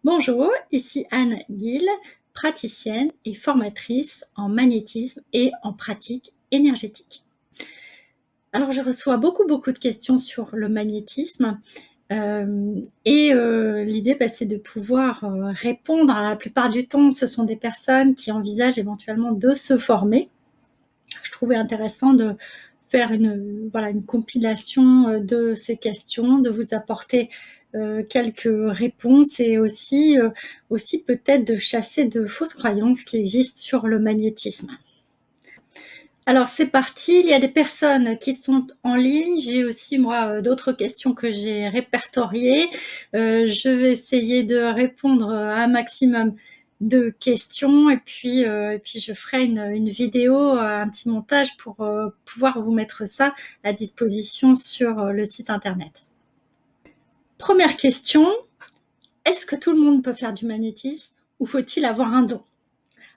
Bonjour, ici Anne Gill, praticienne et formatrice en magnétisme et en pratique énergétique. Alors, je reçois beaucoup de questions sur le magnétisme l'idée, c'est de pouvoir répondre. Alors, la plupart du temps, ce sont des personnes qui envisagent éventuellement de se former. Je trouvais intéressant de faire une compilation de ces questions, de vous apporter quelques réponses et aussi peut-être de chasser de fausses croyances qui existent sur le magnétisme. Alors c'est parti, il y a des personnes qui sont en ligne, j'ai aussi moi d'autres questions que j'ai répertoriées. Je vais essayer de répondre à un maximum de questions et puis je ferai une vidéo, un petit montage pour pouvoir vous mettre ça à disposition sur le site internet. Première question, est-ce que tout le monde peut faire du magnétisme ou faut-il avoir un don ?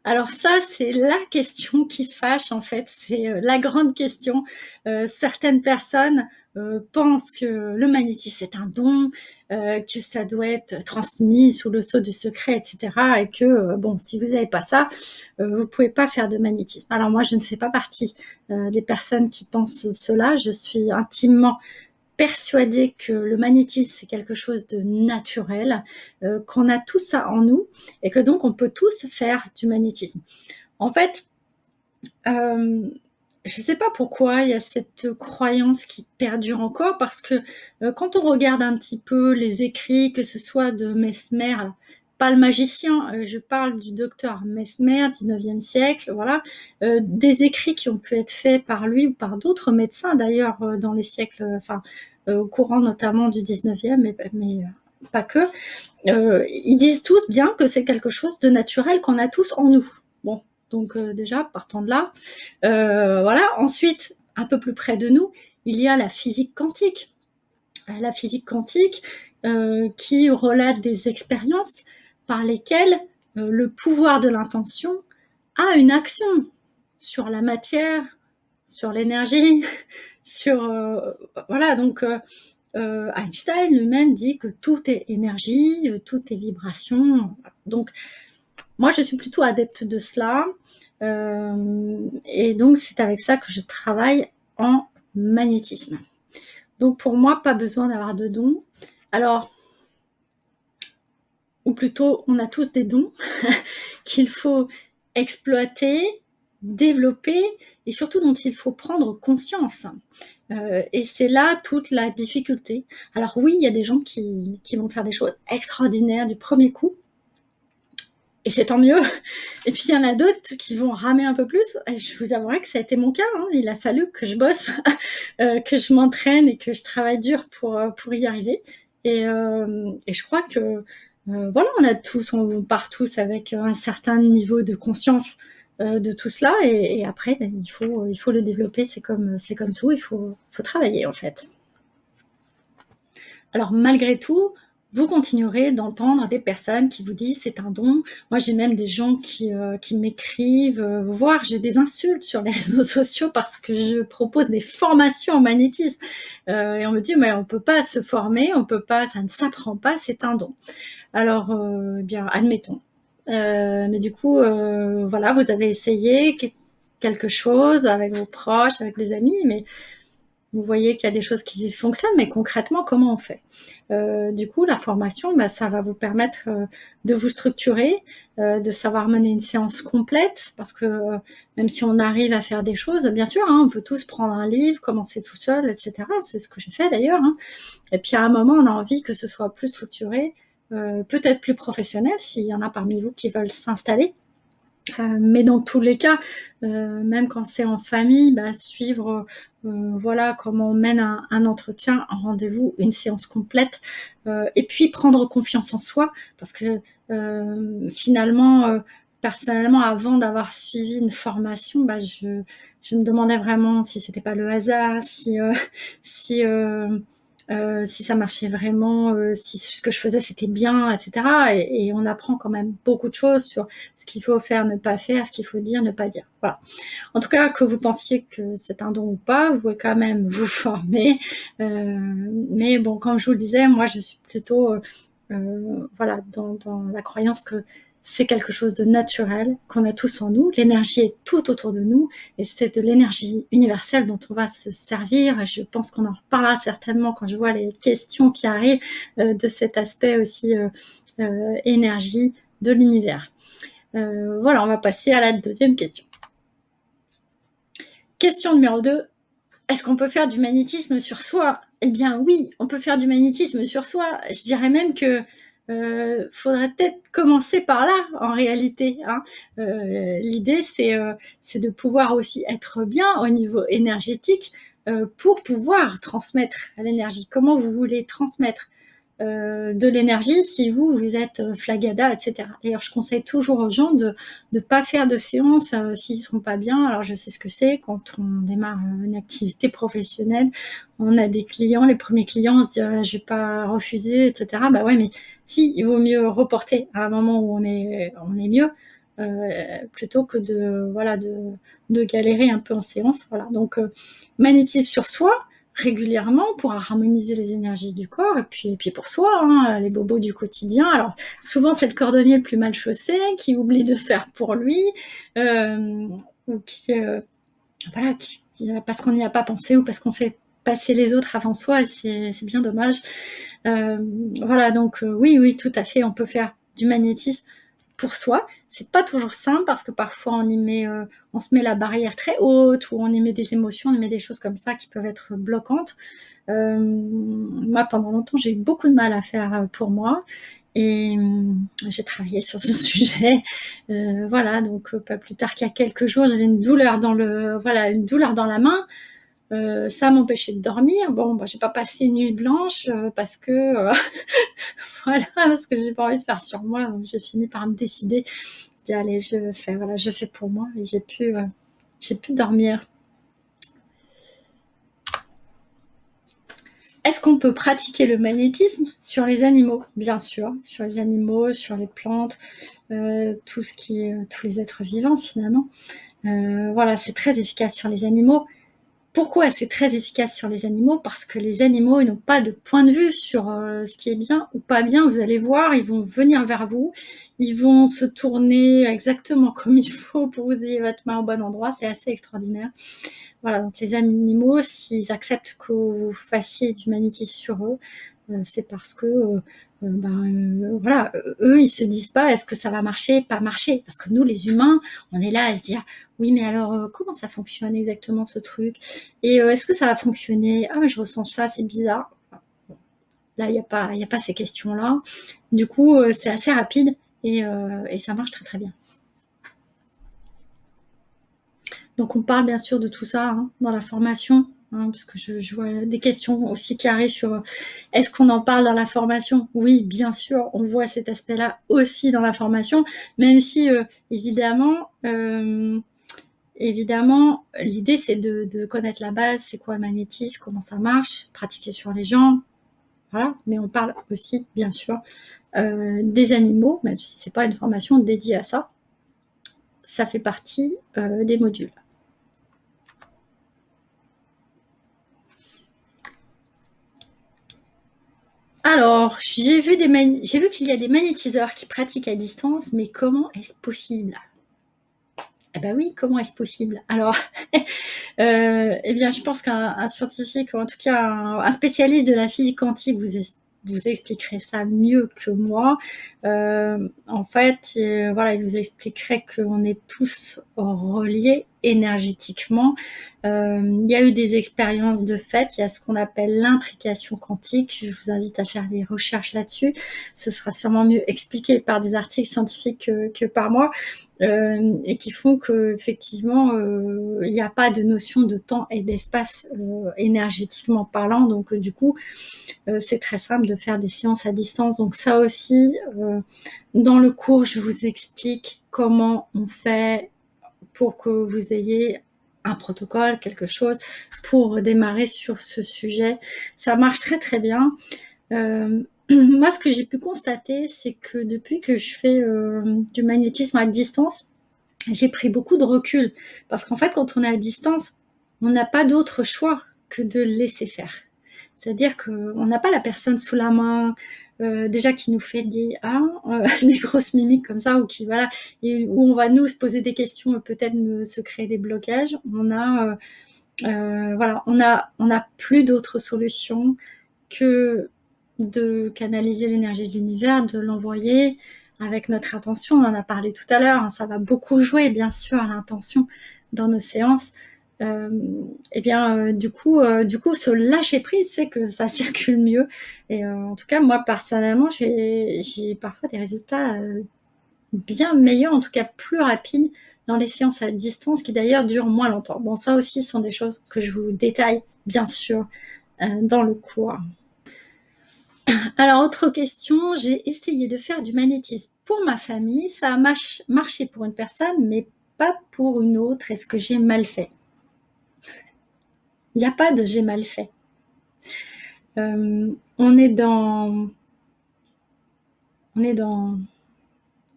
Alors ça, c'est la question qui fâche en fait, c'est la grande question. Certaines personnes pensent que le magnétisme c'est un don, que ça doit être transmis sous le sceau du secret, etc. Et que bon, si vous n'avez pas ça, vous pouvez pas faire de magnétisme. Alors moi, je ne fais pas partie des personnes qui pensent cela. Je suis intimement persuadée que le magnétisme c'est quelque chose de naturel, qu'on a tout ça en nous et que donc on peut tous faire du magnétisme. En fait, je ne sais pas pourquoi il y a cette croyance qui perdure encore parce que quand on regarde un petit peu les écrits, que ce soit de Mesmer, pas le magicien, je parle du docteur Mesmer, 19e siècle, voilà, des écrits qui ont pu être faits par lui ou par d'autres médecins d'ailleurs dans les siècles, au courant notamment du 19e, mais pas que. Ils disent tous bien que c'est quelque chose de naturel qu'on a tous en nous. Bon, donc déjà, partant de là. Voilà. Ensuite, un peu plus près de nous, il y a la physique quantique. La physique quantique qui relate des expériences par lesquelles le pouvoir de l'intention a une action sur la matière, sur l'énergie, sur voilà. Donc Einstein lui-même dit que tout est énergie, tout est vibration. Donc moi, je suis plutôt adepte de cela. Et donc, c'est avec ça que je travaille en magnétisme. Donc, pour moi, pas besoin d'avoir de dons. Alors, ou plutôt, on a tous des dons qu'il faut exploiter, développer et surtout dont il faut prendre conscience. Et c'est là toute la difficulté. Alors oui, il y a des gens qui vont faire des choses extraordinaires du premier coup, et c'est tant mieux. Et puis il y en a d'autres qui vont ramer un peu plus. Et je vous avouerai que ça a été mon cas. Il a fallu que je bosse, que je m'entraîne et que je travaille dur pour y arriver. Et je crois que voilà, on part tous avec un certain niveau de conscience de tout cela. Et après, il faut le développer. C'est comme tout. Il faut travailler en fait. Alors malgré tout, vous continuerez d'entendre des personnes qui vous disent c'est un don. Moi, j'ai même des gens qui m'écrivent, voire j'ai des insultes sur les réseaux sociaux parce que je propose des formations en magnétisme. Et on me dit mais on peut pas se former, on peut pas, ça ne s'apprend pas, c'est un don. Alors bien, admettons. Mais du coup, voilà, vous avez essayé quelque chose avec vos proches, avec des amis, mais vous voyez qu'il y a des choses qui fonctionnent, mais concrètement, comment on fait ? Du coup, la formation, ça va vous permettre de vous structurer, de savoir mener une séance complète, parce que même si on arrive à faire des choses, bien sûr, on peut tous prendre un livre, commencer tout seul, etc. C'est ce que j'ai fait d'ailleurs. Et puis à un moment, on a envie que ce soit plus structuré, peut-être plus professionnel, s'il y en a parmi vous qui veulent s'installer. Mais dans tous les cas, même quand c'est en famille, suivre voilà comment on mène un entretien, un rendez-vous, une séance complète, et puis prendre confiance en soi, parce que finalement, personnellement, avant d'avoir suivi une formation, je me demandais vraiment si c'était pas le hasard, si ça marchait vraiment, si ce que je faisais c'était bien, etc. Et on apprend quand même beaucoup de choses sur ce qu'il faut faire, ne pas faire, ce qu'il faut dire, ne pas dire. Voilà. En tout cas, que vous pensiez que c'est un don ou pas, vous pouvez quand même vous former. Mais bon, comme je vous le disais, moi je suis plutôt voilà, dans la croyance que c'est quelque chose de naturel qu'on a tous en nous. L'énergie est tout autour de nous et c'est de l'énergie universelle dont on va se servir. Je pense qu'on en reparlera certainement quand je vois les questions qui arrivent de cet aspect aussi énergie de l'univers. Voilà, on va passer à la deuxième question. Question numéro 2. Est-ce qu'on peut faire du magnétisme sur soi? Eh bien oui, on peut faire du magnétisme sur soi. Je dirais même que faudrait peut-être commencer par là, en réalité. Hein. L'idée, c'est de pouvoir aussi être bien au niveau énergétique pour pouvoir transmettre l'énergie. Comment vous voulez transmettre de l'énergie si vous êtes flagada, etc. D'ailleurs, je conseille toujours aux gens de ne pas faire de séance s'ils ne sont pas bien. Alors, je sais ce que c'est quand on démarre une activité professionnelle. On a des clients, les premiers clients, on se dit je vais pas refuser, etc. Bah ouais, mais si, il vaut mieux reporter à un moment où on est mieux plutôt que de galérer un peu en séance. Voilà. Donc, magnétisme sur soi régulièrement pour harmoniser les énergies du corps et puis pour soi, hein, les bobos du quotidien. Alors souvent c'est le cordonnier le plus mal chaussé qui oublie de faire pour lui ou qui voilà parce qu'on n'y a pas pensé ou parce qu'on fait passer les autres avant soi et c'est bien dommage. Voilà donc oui tout à fait on peut faire du magnétisme pour soi. C'est pas toujours simple parce que parfois on se met la barrière très haute ou on y met des émotions, on y met des choses comme ça qui peuvent être bloquantes. Moi, pendant longtemps, j'ai eu beaucoup de mal à faire pour moi et j'ai travaillé sur ce sujet. Voilà, donc pas plus tard qu'il y a quelques jours, j'avais une douleur dans la main. Ça m'empêchait de dormir. Bon, j'ai pas passé une nuit blanche parce que voilà, parce que j'ai pas envie de faire sur moi. Donc j'ai fini par me décider. Dire, allez, je fais pour moi et j'ai pu dormir. Est-ce qu'on peut pratiquer le magnétisme sur les animaux? Bien sûr, sur les animaux, sur les plantes, tous les êtres vivants finalement. Voilà, c'est très efficace sur les animaux. Pourquoi c'est très efficace sur les animaux? Parce que les animaux, ils n'ont pas de point de vue sur ce qui est bien ou pas bien. Vous allez voir, ils vont venir vers vous, ils vont se tourner exactement comme il faut pour que vous ayez votre main au bon endroit. C'est assez extraordinaire. Voilà, donc les animaux, s'ils acceptent que vous fassiez du magnétisme sur eux, c'est parce que voilà, eux ils se disent pas est-ce que ça va marcher, pas marcher, parce que nous les humains on est là à se dire oui mais alors comment ça fonctionne exactement ce truc et est-ce que ça va fonctionner, ah mais je ressens ça, c'est bizarre. Bon, là il y a pas ces questions là, du coup c'est assez rapide et ça marche très très bien. Donc on parle bien sûr de tout ça hein, dans la formation. Parce que je vois des questions aussi qui arrivent sur est-ce qu'on en parle dans la formation? Oui, bien sûr, on voit cet aspect-là aussi dans la formation, même si évidemment, l'idée c'est de connaître la base, c'est quoi le magnétisme, comment ça marche, pratiquer sur les gens, voilà. Mais on parle aussi, bien sûr, des animaux, même si c'est pas une formation dédiée à ça, ça fait partie des modules. Alors, j'ai vu qu'il y a des magnétiseurs qui pratiquent à distance, mais comment est-ce possible? Eh ben oui, comment est-ce possible? Alors, eh bien, je pense qu'un scientifique, ou en tout cas un spécialiste de la physique quantique vous expliquerait ça mieux que moi. En fait, voilà, il vous expliquerait qu'on est tous reliés énergétiquement. Il y a eu des expériences de fait, il y a ce qu'on appelle l'intrication quantique. Je vous invite à faire des recherches là-dessus. Ce sera sûrement mieux expliqué par des articles scientifiques que par moi. Et qui font qu'effectivement, il n'y a pas de notion de temps et d'espace énergétiquement parlant. Donc, du coup, c'est très simple de faire des séances à distance. Donc, ça aussi, dans le cours, je vous explique comment on fait pour que vous ayez un protocole, quelque chose pour démarrer sur ce sujet. Ça marche très, très bien. Moi, ce que j'ai pu constater, c'est que depuis que je fais du magnétisme à distance, j'ai pris beaucoup de recul. Parce qu'en fait, quand on est à distance, on n'a pas d'autre choix que de laisser faire. C'est-à-dire qu'on n'a pas la personne sous la main, déjà qui nous fait des des grosses mimiques comme ça, ou qui voilà, et où on va nous se poser des questions et peut-être se créer des blocages. Voilà, on a plus d'autres solutions que de canaliser l'énergie de l'univers, de l'envoyer avec notre intention. On en a parlé tout à l'heure, hein, ça va beaucoup jouer, bien sûr, à l'intention dans nos séances. Du coup, ce lâcher prise fait que ça circule mieux. Et en tout cas, moi, personnellement, j'ai parfois des résultats bien meilleurs, en tout cas plus rapides, dans les séances à distance, qui d'ailleurs durent moins longtemps. Bon, ça aussi sont des choses que je vous détaille, bien sûr, dans le cours. Alors, autre question, j'ai essayé de faire du magnétisme pour ma famille. Ça a marché pour une personne, mais pas pour une autre. Est-ce que j'ai mal fait? Il n'y a pas de j'ai mal fait. On est dans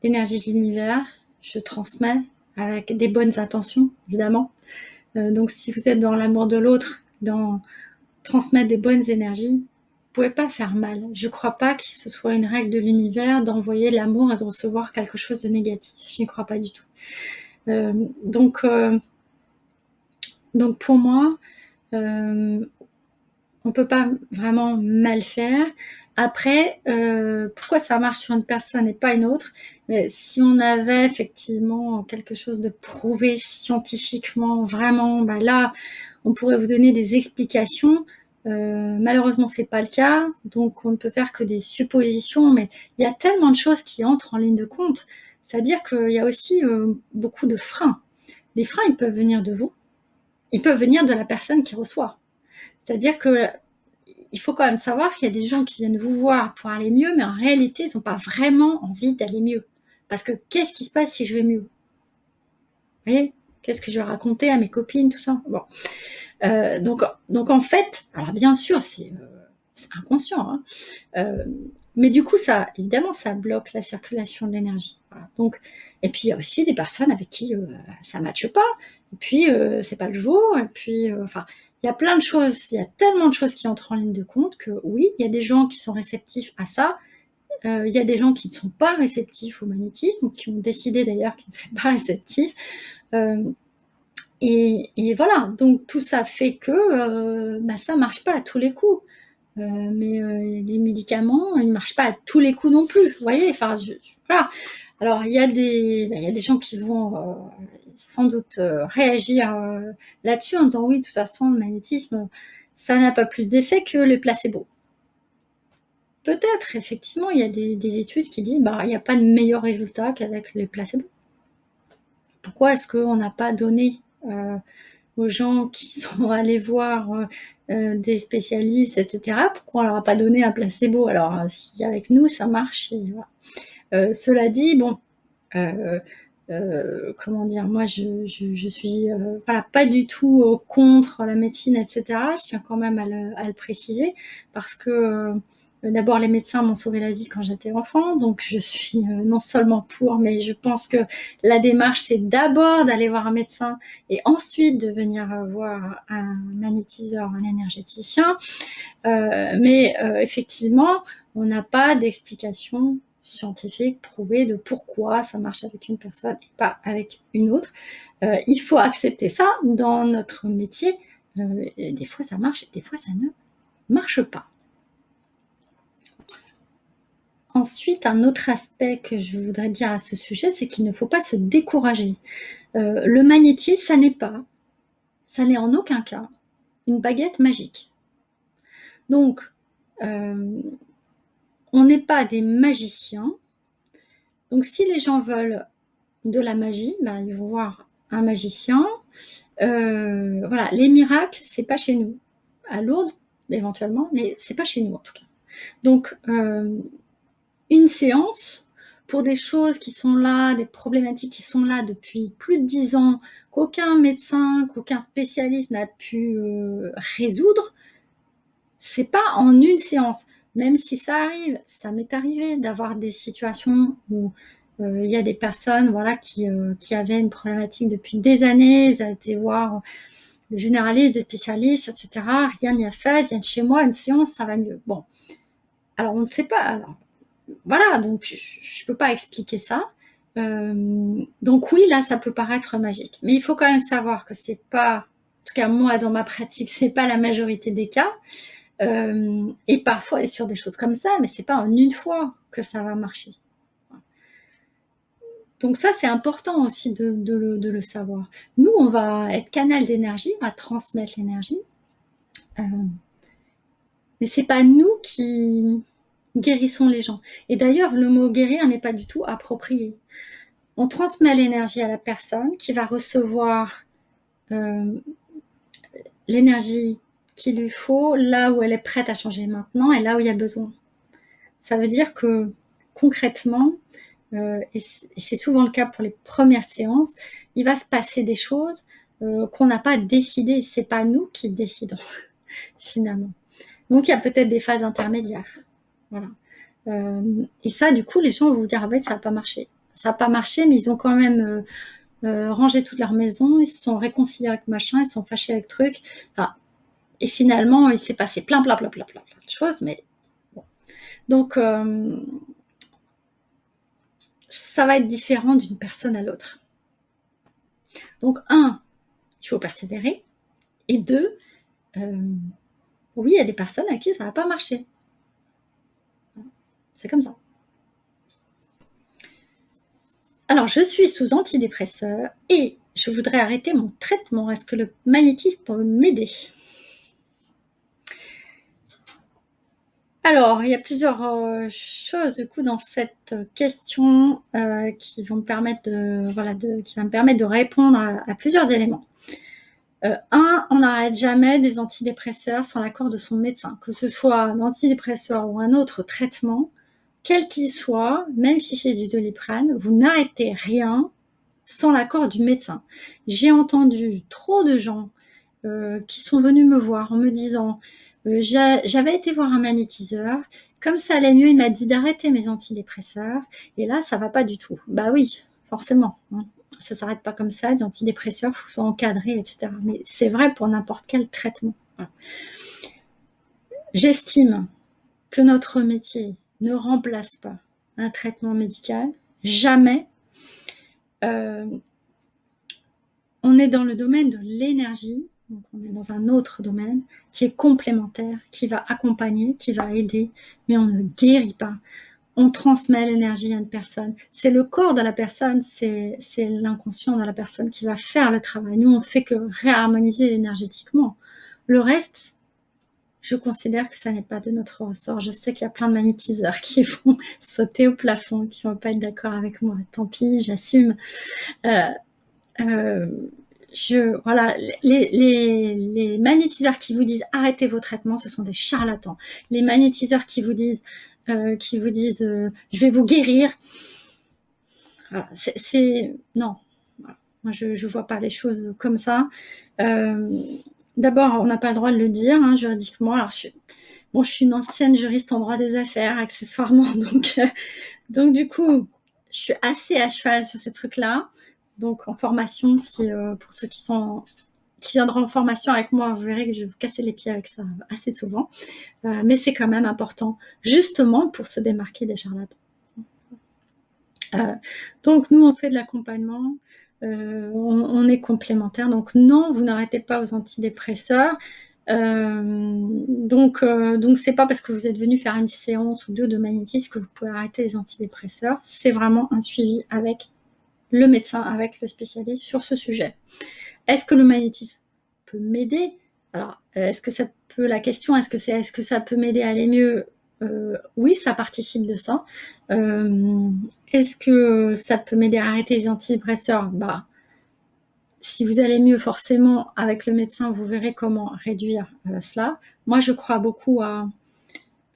l'énergie de l'univers. Je transmets avec des bonnes intentions, évidemment. Donc, si vous êtes dans l'amour de l'autre, dans transmettre des bonnes énergies, vous pouvez pas faire mal. Je crois pas que ce soit une règle de l'univers d'envoyer de l'amour et de recevoir quelque chose de négatif. Je n'y crois pas du tout. Donc pour moi, on peut pas vraiment mal faire. Après, pourquoi ça marche sur une personne et pas une autre? Mais si on avait effectivement quelque chose de prouvé scientifiquement, vraiment, là, on pourrait vous donner des explications. Malheureusement, c'est pas le cas, donc on ne peut faire que des suppositions, mais il y a tellement de choses qui entrent en ligne de compte. C'est-à-dire qu'il y a aussi beaucoup de freins. Les freins, ils peuvent venir de vous, ils peuvent venir de la personne qui reçoit. C'est-à-dire que il faut quand même savoir qu'il y a des gens qui viennent vous voir pour aller mieux, mais en réalité, ils n'ont pas vraiment envie d'aller mieux. Parce que qu'est-ce qui se passe si je vais mieux? Vous voyez? Qu'est-ce que je vais raconter à mes copines, tout ça? Bon. Donc en fait, alors bien sûr, c'est inconscient, hein, mais du coup, évidemment, ça bloque la circulation de l'énergie. Voilà. Donc, et puis il y a aussi des personnes avec qui ça ne matche pas, et puis c'est pas le jour, et puis enfin, il y a plein de choses, il y a tellement de choses qui entrent en ligne de compte que oui, il y a des gens qui sont réceptifs à ça, il y a des gens qui ne sont pas réceptifs au magnétisme, ou qui ont décidé d'ailleurs qu'ils ne seraient pas réceptifs. Et voilà, donc tout ça fait que ça marche pas à tous les coups. Mais les médicaments, ils marchent pas à tous les coups non plus. Vous voyez, enfin, voilà. Alors il y a des gens qui vont sans doute réagir là-dessus en disant oui, de toute façon, le magnétisme, ça n'a pas plus d'effet que les placebos. Peut-être, effectivement, il y a des études qui disent il n'y a pas de meilleur résultat qu'avec les placebos. Pourquoi est-ce qu'on n'a pas donné aux gens qui sont allés voir des spécialistes, etc., pourquoi on leur a pas donné un placebo? Alors, si avec nous, ça marche, et voilà. Cela dit, bon, comment dire, moi, je suis voilà, pas du tout contre la médecine, etc. Je tiens quand même à le préciser, parce que d'abord, les médecins m'ont sauvé la vie quand j'étais enfant, donc je suis non seulement pour, mais je pense que la démarche, c'est d'abord d'aller voir un médecin et ensuite de venir voir un magnétiseur, un énergéticien. Mais effectivement, on n'a pas d'explication scientifique prouvée de pourquoi ça marche avec une personne et pas avec une autre. Il faut accepter ça dans notre métier. Et des fois, ça marche et des fois, ça ne marche pas. Ensuite, un autre aspect que je voudrais dire à ce sujet, c'est qu'il ne faut pas se décourager. Le magnétisme, ça n'est en aucun cas une baguette magique. Donc, on n'est pas des magiciens. Donc, si les gens veulent de la magie, ils vont voir un magicien. Voilà, les miracles, c'est pas chez nous. À Lourdes, éventuellement, mais c'est pas chez nous en tout cas. Donc, une séance pour des choses qui sont là, des problématiques qui sont là depuis plus de 10 ans, qu'aucun médecin, qu'aucun spécialiste n'a pu résoudre, c'est pas en une séance. Même si ça arrive, ça m'est arrivé d'avoir des situations où il y a des personnes, voilà, qui avaient une problématique depuis des années, ils ont été voir des généralistes, des spécialistes, etc. Rien n'y a fait, viennent chez moi, une séance, ça va mieux. Bon, alors on ne sait pas. Alors voilà, donc je ne peux pas expliquer ça. Donc oui, là, ça peut paraître magique. Mais il faut quand même savoir que c'est pas, en tout cas moi, dans ma pratique, c'est pas la majorité des cas. Et parfois, sur des choses comme ça, mais c'est pas en une fois que ça va marcher. Donc ça, c'est important aussi de le savoir. Nous, on va être canal d'énergie, on va transmettre l'énergie. Mais c'est pas nous qui guérissons les gens. Et d'ailleurs, le mot guérir n'est pas du tout approprié. On transmet l'énergie à la personne qui va recevoir l'énergie qu'il lui faut là où elle est prête à changer maintenant et là où il y a besoin. Ça veut dire que concrètement, et c'est souvent le cas pour les premières séances, il va se passer des choses qu'on n'a pas décidées. C'est pas nous qui décidons finalement. Donc il y a peut-être des phases intermédiaires. Voilà. Et ça, du coup, les gens vont vous dire ah ben ça n'a pas marché. Ça n'a pas marché, mais ils ont quand même rangé toute leur maison, ils se sont réconciliés avec machin, ils se sont fâchés avec truc. Enfin, et finalement, il s'est passé plein de choses, mais bon. Donc, ça va être différent d'une personne à l'autre. Donc, un, il faut persévérer. Et deux, oui, il y a des personnes à qui ça n'a pas marché. C'est comme ça. Alors, je suis sous antidépresseur et je voudrais arrêter mon traitement. Est-ce que le magnétisme peut m'aider ? Alors, il y a plusieurs choses du coup dans cette question qui vont me permettre de répondre à plusieurs éléments. Un, on n'arrête jamais des antidépresseurs sans l'accord de son médecin, que ce soit un antidépresseur ou un autre traitement, quel qu'il soit, même si c'est du Doliprane, vous n'arrêtez rien sans l'accord du médecin. J'ai entendu trop de gens qui sont venus me voir en me disant j'avais été voir un magnétiseur, comme ça allait mieux, il m'a dit d'arrêter mes antidépresseurs, et là ça va pas du tout. Bah oui, forcément, hein. Ça s'arrête pas comme ça, des antidépresseurs, il faut que ce soit encadré, etc. Mais c'est vrai pour n'importe quel traitement. Voilà. J'estime que notre métier ne remplace pas un traitement médical, jamais. On est dans le domaine de l'énergie, donc on est dans un autre domaine qui est complémentaire, qui va accompagner, qui va aider, mais on ne guérit pas. On transmet l'énergie à une personne. C'est le corps de la personne, c'est l'inconscient de la personne qui va faire le travail. Nous, on fait que réharmoniser énergétiquement. Le reste, je considère que ça n'est pas de notre ressort. Je sais qu'il y a plein de magnétiseurs qui vont sauter au plafond, qui ne vont pas être d'accord avec moi. Tant pis, j'assume. Voilà, les magnétiseurs qui vous disent arrêtez vos traitements, ce sont des charlatans. Les magnétiseurs qui vous disent je vais vous guérir, voilà, non. Voilà. Moi, je vois pas les choses comme ça. D'abord, on n'a pas le droit de le dire hein, juridiquement. Alors, je suis une ancienne juriste en droit des affaires, accessoirement, donc du coup, je suis assez à cheval sur ces trucs-là. Donc en formation, pour ceux qui viendront en formation avec moi, vous verrez que je vais vous casser les pieds avec ça assez souvent. Mais c'est quand même important, justement pour se démarquer des charlatans. Donc nous, on fait de l'accompagnement, on est complémentaires. Donc non, vous n'arrêtez pas aux antidépresseurs. Donc c'est pas parce que vous êtes venu faire une séance ou deux de magnétisme que vous pouvez arrêter les antidépresseurs. C'est vraiment un suivi avec le médecin, avec le spécialiste sur ce sujet. Est-ce que le magnétisme peut m'aider ? Alors, la question, est-ce que ça peut m'aider à aller mieux ? Oui, ça participe de ça. Est-ce que ça peut m'aider à arrêter les antidépresseurs ? Si vous allez mieux, forcément, avec le médecin, vous verrez comment réduire cela. Moi, je crois beaucoup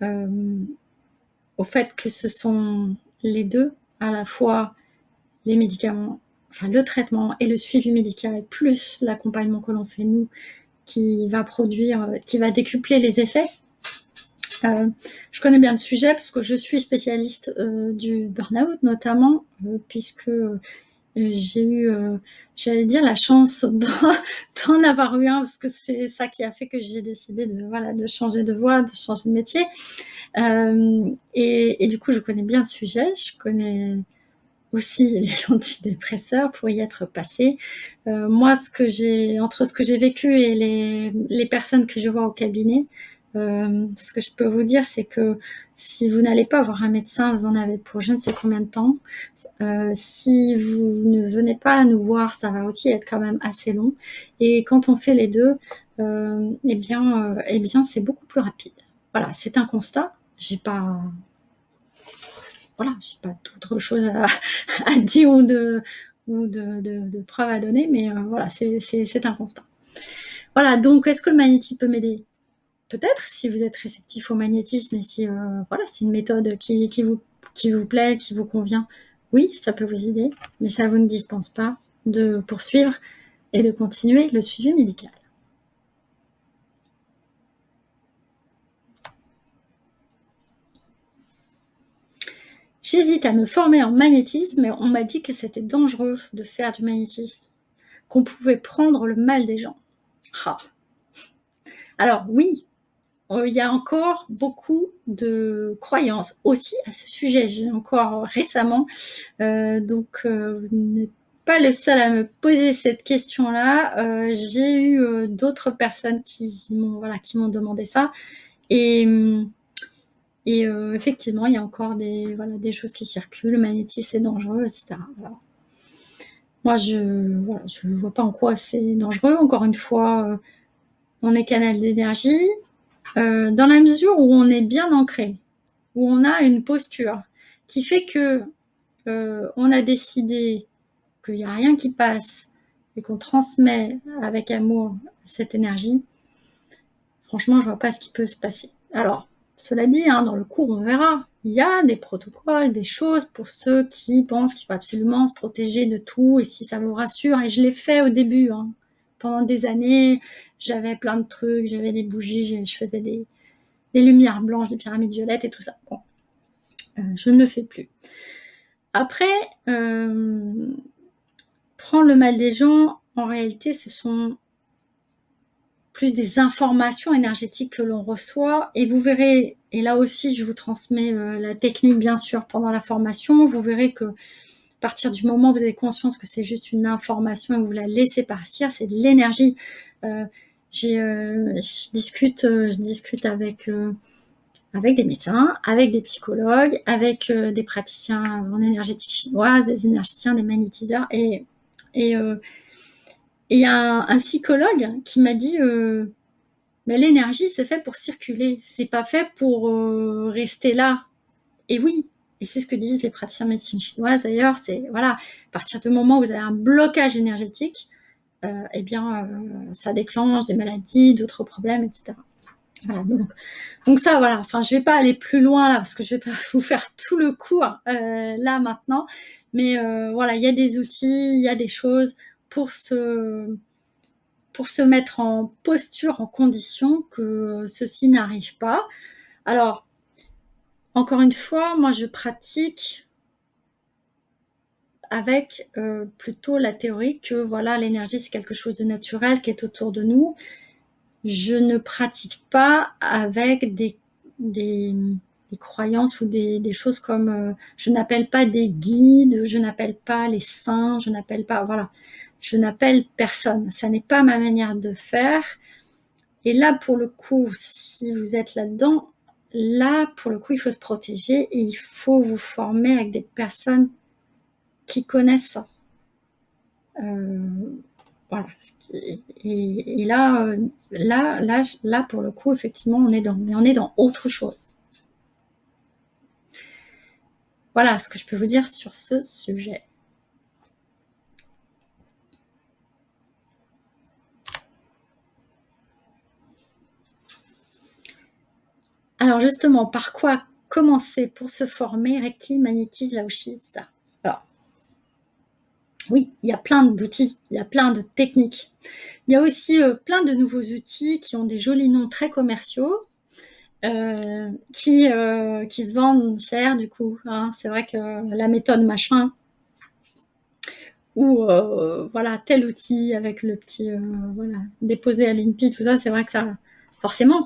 au fait que ce sont les deux, à la fois les médicaments, enfin le traitement et le suivi médical, plus l'accompagnement que l'on fait nous, qui va décupler les effets. Je connais bien le sujet parce que je suis spécialiste du burn-out notamment, puisque j'ai eu, j'allais dire la chance d'en avoir eu un parce que c'est ça qui a fait que j'ai décidé de changer de voie, de changer de métier. Et du coup, je connais bien le sujet. Je connais aussi les antidépresseurs pour y être passée. Moi, entre ce que j'ai vécu et les personnes que je vois au cabinet, ce que je peux vous dire, c'est que si vous n'allez pas voir un médecin, vous en avez pour je ne sais combien de temps. Si vous ne venez pas nous voir, ça va aussi être quand même assez long. Et quand on fait les deux, eh bien, c'est beaucoup plus rapide. Voilà, c'est un constat. J'ai pas d'autre chose à dire ou de preuves à donner, mais voilà, c'est un constat. Voilà, donc est-ce que le magnétisme peut m'aider? Peut-être, si vous êtes réceptif au magnétisme et si voilà, c'est une méthode qui vous plaît, qui vous convient, oui, ça peut vous aider, mais ça vous ne dispense pas de poursuivre et de continuer le suivi médical. J'hésite à me former en magnétisme, mais on m'a dit que c'était dangereux de faire du magnétisme, qu'on pouvait prendre le mal des gens. Ah. Alors oui, il y a encore beaucoup de croyances aussi à ce sujet. J'ai encore récemment, donc vous n'êtes pas le seul à me poser cette question-là. J'ai eu d'autres personnes qui m'ont demandé ça. Et, effectivement, il y a encore des choses qui circulent. Le magnétisme, c'est dangereux, etc. Voilà. Moi, je vois pas en quoi c'est dangereux. Encore une fois, on est canal d'énergie. Dans la mesure où on est bien ancré, où on a une posture qui fait que on a décidé qu'il n'y a rien qui passe et qu'on transmet avec amour cette énergie, franchement, je vois pas ce qui peut se passer. Alors, cela dit, dans le cours, on verra. Il y a des protocoles, des choses pour ceux qui pensent qu'il faut absolument se protéger de tout, et si ça vous rassure, et je l'ai fait au début, pendant des années, j'avais plein de trucs, j'avais des bougies, je faisais des lumières blanches, des pyramides violettes et tout ça. Bon, je ne le fais plus. Après, prendre le mal des gens, en réalité, ce sont plus des informations énergétiques que l'on reçoit. Et vous verrez, et là aussi, je vous transmets la technique, bien sûr, pendant la formation. Vous verrez que à partir du moment où vous avez conscience que c'est juste une information et que vous la laissez partir, c'est de l'énergie. Je discute avec des médecins, avec des psychologues, avec des praticiens en énergétique chinoise, des énergéticiens, des magnétiseurs. Et il y a un psychologue qui m'a dit mais l'énergie, c'est fait pour circuler, c'est pas fait pour rester là. Et oui, et c'est ce que disent les praticiens de médecine chinoise d'ailleurs, c'est voilà, à partir du moment où vous avez un blocage énergétique, ça déclenche des maladies, d'autres problèmes, etc. Voilà, donc ça, voilà. Enfin, je vais pas aller plus loin là parce que je vais pas vous faire tout le cours là maintenant. Mais voilà, il y a des outils, il y a des choses pour se mettre en posture, en condition que ceci n'arrive pas. Alors, encore une fois, moi je pratique avec plutôt la théorie que voilà, l'énergie c'est quelque chose de naturel qui est autour de nous. Je ne pratique pas avec des croyances ou des choses comme je n'appelle pas des guides, je n'appelle pas les saints, je n'appelle personne. Ça n'est pas ma manière de faire. Et là, pour le coup, si vous êtes là-dedans, là, pour le coup, il faut se protéger et il faut vous former avec des personnes qui connaissent ça. Voilà. Et là, pour le coup, effectivement, on est dans autre chose. Voilà ce que je peux vous dire sur ce sujet. Alors justement, par quoi commencer pour se former Reiki, magnétisme, Laoshi, etc. Alors, oui, il y a plein d'outils, il y a plein de techniques. Il y a aussi plein de nouveaux outils qui ont des jolis noms très commerciaux, qui se vendent cher du coup. C'est vrai que la méthode machin, ou voilà, tel outil avec le petit, voilà, déposé à l'INPI, tout ça, c'est vrai que ça, forcément,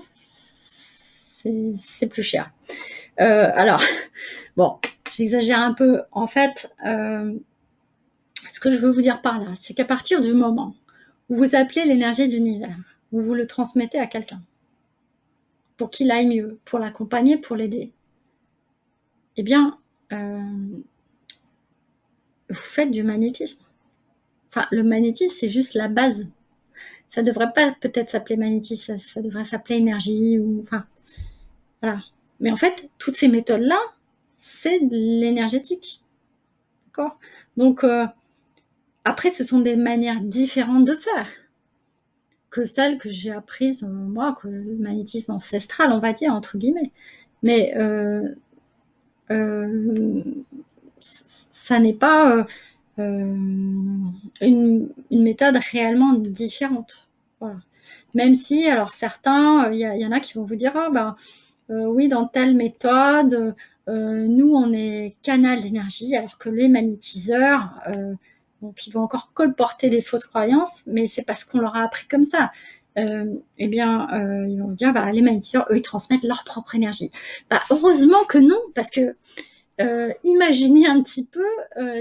c'est plus cher. Alors, bon, j'exagère un peu. En fait, ce que je veux vous dire par là, c'est qu'à partir du moment où vous appelez l'énergie de l'univers, où vous le transmettez à quelqu'un, pour qu'il aille mieux, pour l'accompagner, pour l'aider, eh bien, vous faites du magnétisme. Enfin, le magnétisme, c'est juste la base. Ça devrait pas peut-être s'appeler magnétisme, ça devrait s'appeler énergie, ou enfin, voilà. Mais en fait, toutes ces méthodes-là, c'est de l'énergétique. D'accord? Donc, après, ce sont des manières différentes de faire que celles que j'ai apprises, moi, que le magnétisme ancestral, on va dire, entre guillemets. Mais ça n'est pas une méthode réellement différente. Voilà. Même si, alors certains, y en a qui vont vous dire, ah ben, oui, dans telle méthode, nous, on est canal d'énergie, alors que les magnétiseurs, donc ils vont encore colporter des fausses croyances, mais c'est parce qu'on leur a appris comme ça. Eh bien, ils vont vous dire, bah, les magnétiseurs, eux, ils transmettent leur propre énergie. Bah, heureusement que non, parce que imaginez un petit peu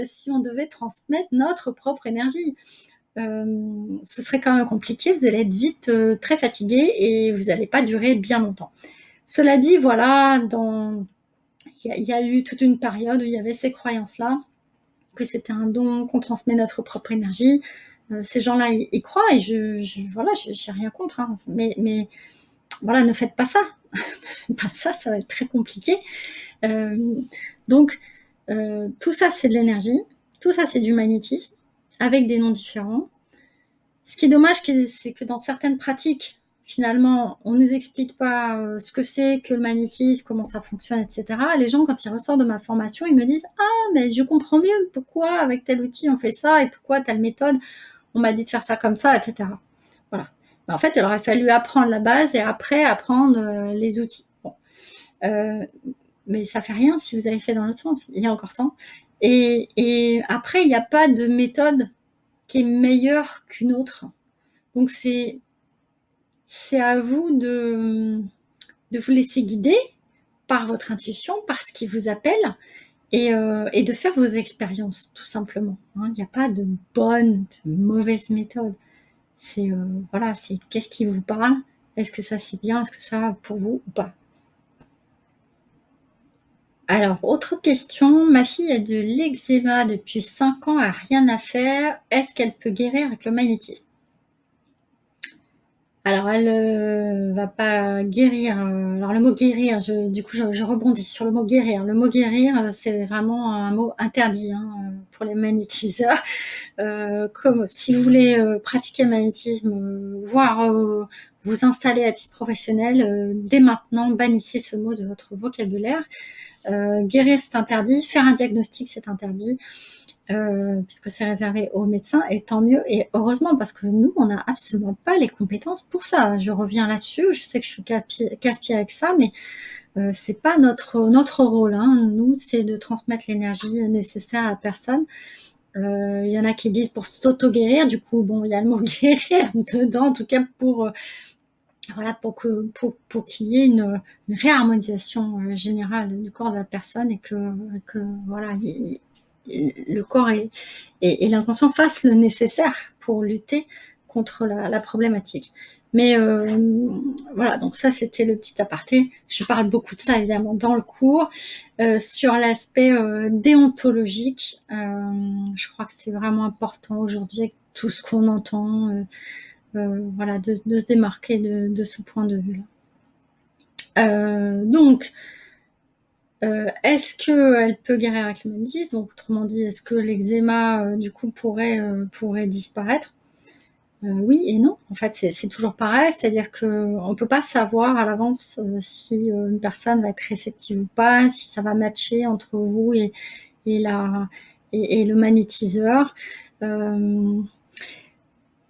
si on devait transmettre notre propre énergie. Ce serait quand même compliqué, vous allez être vite très fatigué et vous n'allez pas durer bien longtemps. Cela dit, voilà, il y a eu toute une période où il y avait ces croyances-là, que c'était un don, qu'on transmet notre propre énergie. Ces gens-là y croient et voilà, j'ai rien contre, hein, mais voilà, ne faites pas ça. Ne faites pas ça, ça va être très compliqué. Donc, tout ça, c'est de l'énergie. Tout ça, c'est du magnétisme, avec des noms différents. Ce qui est dommage, c'est que dans certaines pratiques, finalement, on ne nous explique pas ce que c'est que le magnétisme, comment ça fonctionne, etc. Les gens, quand ils ressortent de ma formation, ils me disent « Ah, mais je comprends mieux pourquoi avec tel outil on fait ça et pourquoi telle méthode, on m'a dit de faire ça comme ça, etc. » Voilà. Mais en fait, il aurait fallu apprendre la base et après apprendre les outils. Bon. Mais ça fait rien si vous avez fait dans l'autre sens. Il y a encore temps. Et après, il n'y a pas de méthode qui est meilleure qu'une autre. Donc, c'est à vous de vous laisser guider par votre intuition, par ce qui vous appelle, et de faire vos expériences, tout simplement. Il n'y a pas de bonne, de mauvaise méthode. C'est voilà, c'est qu'est-ce qui vous parle. Est-ce que ça c'est bien? Est-ce que ça va pour vous ou pas? Alors, autre question. Ma fille a de l'eczéma depuis 5 ans, elle n'a rien à faire. Est-ce qu'elle peut guérir avec le magnétisme? Alors, elle va pas guérir. Alors, le mot guérir, du coup, je rebondis sur le mot guérir. Le mot guérir, c'est vraiment un mot interdit pour les magnétiseurs. Comme si vous voulez pratiquer le magnétisme, voire vous installer à titre professionnel, dès maintenant, bannissez ce mot de votre vocabulaire. Guérir, c'est interdit. Faire un diagnostic, c'est interdit. Puisque c'est réservé aux médecins, et tant mieux, et heureusement, parce que nous, on n'a absolument pas les compétences pour ça. Je reviens là-dessus, je sais que je suis casse-pied avec ça, mais c'est pas notre rôle. Nous, c'est de transmettre l'énergie nécessaire à la personne. Il y en a qui disent pour s'auto-guérir, du coup, bon, il y a le mot guérir dedans, en tout cas pour voilà, pour qu'il y ait une réharmonisation générale du corps de la personne, et que voilà, le corps et l'inconscient fassent le nécessaire pour lutter contre la problématique. Mais voilà, donc ça c'était le petit aparté. Je parle beaucoup de ça évidemment dans le cours. Sur l'aspect déontologique, je crois que c'est vraiment important aujourd'hui avec tout ce qu'on entend, voilà, de se démarquer de ce point de vue-là. Donc, est-ce qu'elle peut guérir avec le magnétisme? Donc, autrement dit, est-ce que l'eczéma, du coup, pourrait disparaître? Oui et non. En fait, c'est toujours pareil, c'est-à-dire qu'on ne peut pas savoir à l'avance si une personne va être réceptive ou pas, si ça va matcher entre vous et le magnétiseur.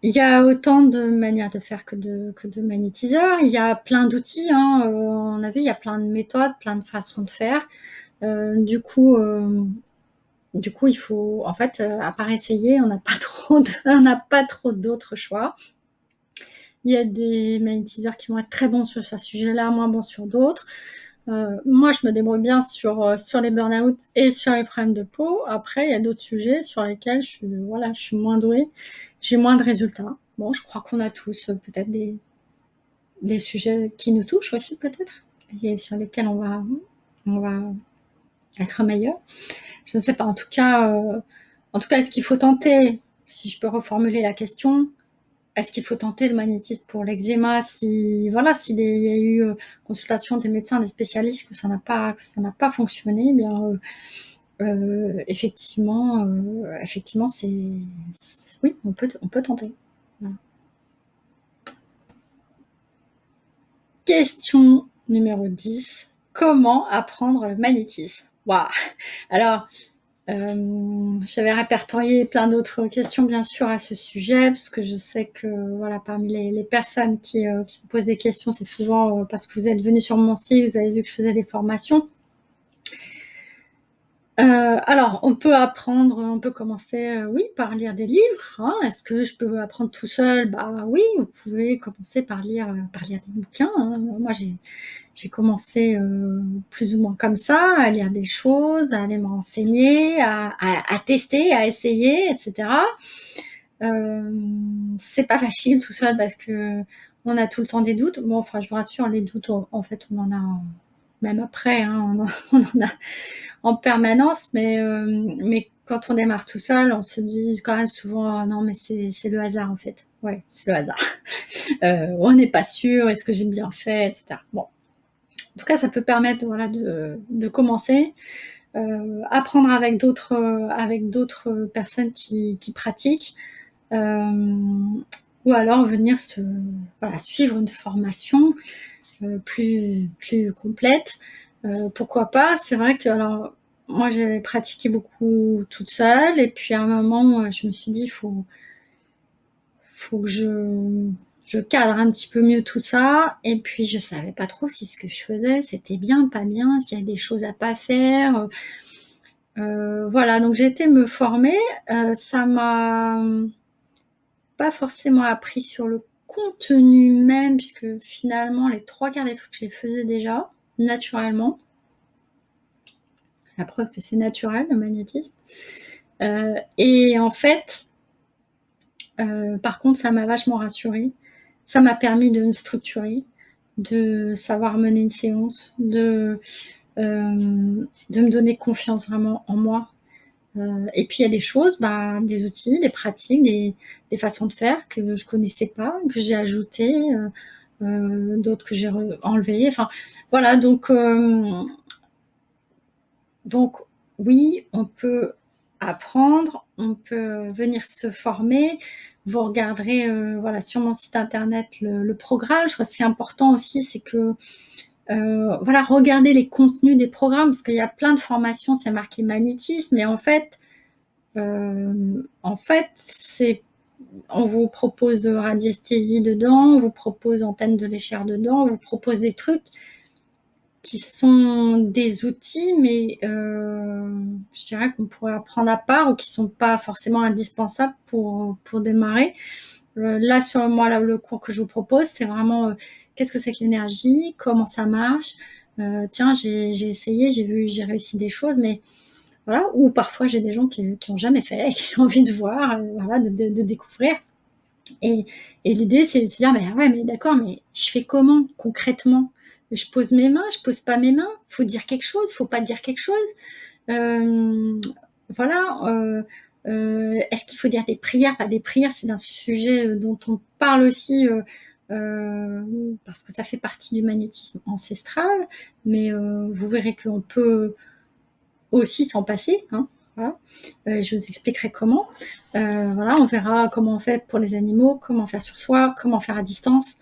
Il y a autant de manières de faire que de magnétiseurs. Il y a plein d'outils. On a vu, il y a plein de méthodes, plein de façons de faire. Du coup, du coup, il faut, en fait, à part essayer, on n'a pas trop on n'a pas trop d'autres choix. Il y a des magnétiseurs qui vont être très bons sur ce sujet-là, moins bons sur d'autres. Moi, je me débrouille bien sur les burn-out et sur les problèmes de peau. Après, il y a d'autres sujets sur lesquels je suis moins douée. J'ai moins de résultats. Bon, je crois qu'on a tous peut-être des sujets qui nous touchent aussi, peut-être, et sur lesquels on va être meilleur. Je ne sais pas. En tout cas, est-ce qu'il faut tenter, si je peux reformuler la question, est-ce qu'il faut tenter le magnétisme pour l'eczéma s'il y a eu consultation des médecins, des spécialistes, que ça n'a pas fonctionné, eh bien effectivement, oui, on peut tenter. Voilà. Question numéro 10. Comment apprendre le magnétisme? Waouh! Alors, j'avais répertorié plein d'autres questions, bien sûr, à ce sujet, parce que je sais que, voilà, parmi les personnes qui me posent des questions, c'est souvent parce que vous êtes venus sur mon site, vous avez vu que je faisais des formations. Alors, on peut commencer, oui, par lire des livres, hein. Est-ce que je peux apprendre tout seul? Bah oui, vous pouvez commencer par lire des bouquins, hein. Moi, j'ai commencé plus ou moins comme ça, à lire des choses, à aller me renseigner, à tester, à essayer, etc. C'est pas facile tout seul parce que on a tout le temps des doutes. Bon, enfin, je vous rassure, les doutes, en fait, on en a même après, hein, on en a en permanence, mais quand on démarre tout seul, on se dit quand même souvent, oh non, mais c'est le hasard en fait. Ouais, c'est le hasard. On n'est pas sûr, est-ce que j'ai bien fait, etc. Bon, en tout cas, ça peut permettre, voilà, de commencer, apprendre avec d'autres personnes qui pratiquent, ou alors venir suivre une formation plus complète. Pourquoi pas? C'est vrai que, alors, moi, j'avais pratiqué beaucoup toute seule, et puis à un moment, je me suis dit, faut que je cadre un petit peu mieux tout ça, et puis je savais pas trop si ce que je faisais, c'était bien, pas bien, s'il y avait des choses à pas faire. Voilà, donc j'ai été me former. Ça m'a pas forcément appris sur le contenu même, puisque finalement, les 3/4 des trucs, je les faisais déjà, naturellement. La preuve que c'est naturel, le magnétisme. Et en fait, par contre, ça m'a vachement rassurée. Ça m'a permis de me structurer, de savoir mener une séance, de me donner confiance vraiment en moi. Et puis il y a des choses, des outils, des pratiques, des façons de faire que je connaissais pas, que j'ai ajoutées, d'autres que j'ai enlevées. Enfin, voilà, donc oui, on peut apprendre, on peut venir se former. Vous regarderez, voilà, sur mon site internet le programme. Je crois que c'est important aussi, c'est que voilà, regardez les contenus des programmes, parce qu'il y a plein de formations, c'est marqué magnétisme, mais en fait, on vous propose radiesthésie dedans, on vous propose antenne de Léchère dedans, on vous propose des trucs qui sont des outils, mais je dirais qu'on pourrait apprendre à part, ou qui sont pas forcément indispensables pour démarrer. Là, sur moi, là, le cours que je vous propose, c'est vraiment qu'est-ce que c'est que l'énergie, comment ça marche. Tiens, j'ai essayé, j'ai réussi des choses, mais voilà. Ou parfois j'ai des gens qui n'ont jamais fait, qui ont envie de voir, voilà, de découvrir. Et l'idée, c'est de se dire, mais d'accord, mais je fais comment concrètement? Je pose mes mains, je pose pas mes mains? Faut dire quelque chose, faut pas dire quelque chose? Voilà. Est-ce qu'il faut dire des prières? Pas des prières, c'est un sujet dont on parle aussi, parce que ça fait partie du magnétisme ancestral, mais vous verrez qu'on peut aussi s'en passer, hein, voilà. Je vous expliquerai comment. Voilà, on verra comment on fait pour les animaux, comment faire sur soi, comment faire à distance.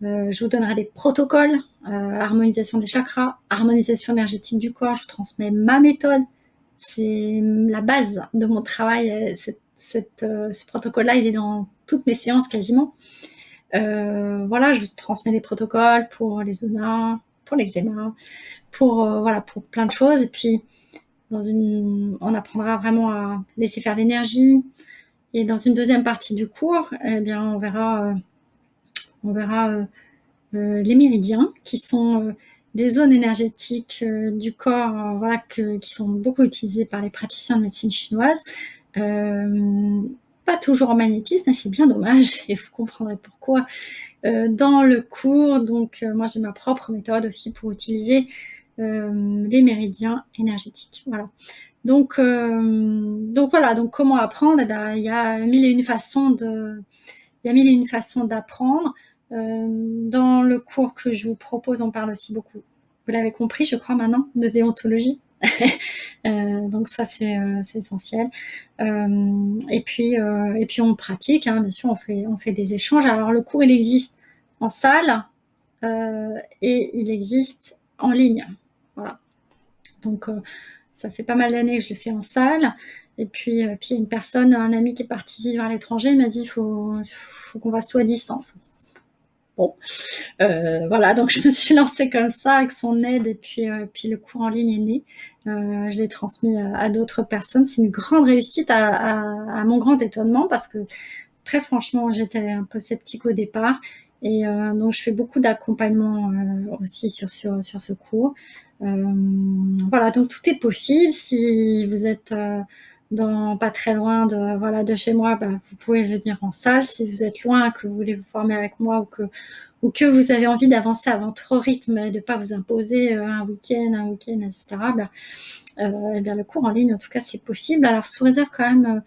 Je vous donnerai des protocoles, harmonisation des chakras, harmonisation énergétique du corps. Je vous transmets ma méthode. C'est la base de mon travail. Ce protocole-là, il est dans toutes mes séances quasiment. Voilà, je vous transmets des protocoles pour les zonas, pour l'eczéma, pour plein de choses. Et puis, on apprendra vraiment à laisser faire l'énergie. Et dans une deuxième partie du cours, eh bien, on verra les méridiens, qui sont des zones énergétiques du corps, voilà, qui sont beaucoup utilisées par les praticiens de médecine chinoise. Pas toujours en magnétisme, et c'est bien dommage, et vous comprendrez pourquoi dans le cours. Donc, moi, j'ai ma propre méthode aussi pour utiliser les méridiens énergétiques. Voilà. Donc voilà. Donc, comment apprendre? Eh ben, il y a mille et une façons d'apprendre. Dans le cours que je vous propose, on parle aussi beaucoup, vous l'avez compris, je crois maintenant, de déontologie. Donc ça, c'est essentiel. Et puis on pratique, hein, bien sûr, on fait des échanges. Alors le cours, il existe en salle et il existe en ligne. Voilà. Donc ça fait pas mal d'années que je le fais en salle. Et puis il y a une personne, un ami qui est parti vivre à l'étranger, il m'a dit faut qu'on fasse tout à distance. Bon, voilà, donc je me suis lancée comme ça avec son aide, et puis le cours en ligne est né. Je l'ai transmis à d'autres personnes. C'est une grande réussite à mon grand étonnement, parce que très franchement, j'étais un peu sceptique au départ. Et donc je fais beaucoup d'accompagnement aussi sur ce cours. Voilà, donc tout est possible. Si vous êtes pas très loin de chez moi, bah, vous pouvez venir en salle. Si vous êtes loin, que vous voulez vous former avec moi, ou que vous avez envie d'avancer à votre rythme et de ne pas vous imposer un week-end, etc., ben, eh bien, le cours en ligne, en tout cas, c'est possible. Alors, sous réserve quand même,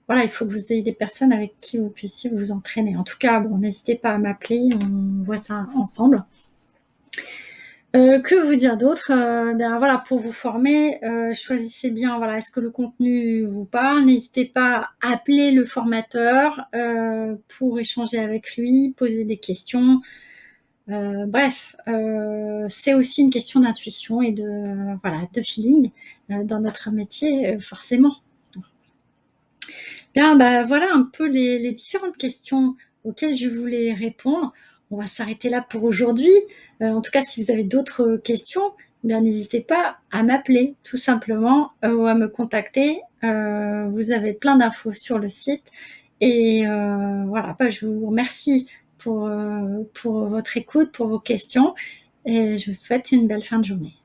voilà, il faut que vous ayez des personnes avec qui vous puissiez vous entraîner. En tout cas, bon, n'hésitez pas à m'appeler, on voit ça ensemble. Que vous dire d'autre? Ben voilà, pour vous former, choisissez bien, voilà, est-ce que le contenu vous parle? N'hésitez pas à appeler le formateur pour échanger avec lui, poser des questions. Bref, c'est aussi une question d'intuition et de feeling dans notre métier, forcément. Bien, bah, voilà un peu les différentes questions auxquelles je voulais répondre. On va s'arrêter là pour aujourd'hui. En tout cas, si vous avez d'autres questions, bien, n'hésitez pas à m'appeler, tout simplement, ou à me contacter. Vous avez plein d'infos sur le site. Et voilà, bah, je vous remercie pour votre écoute, pour vos questions. Et je vous souhaite une belle fin de journée.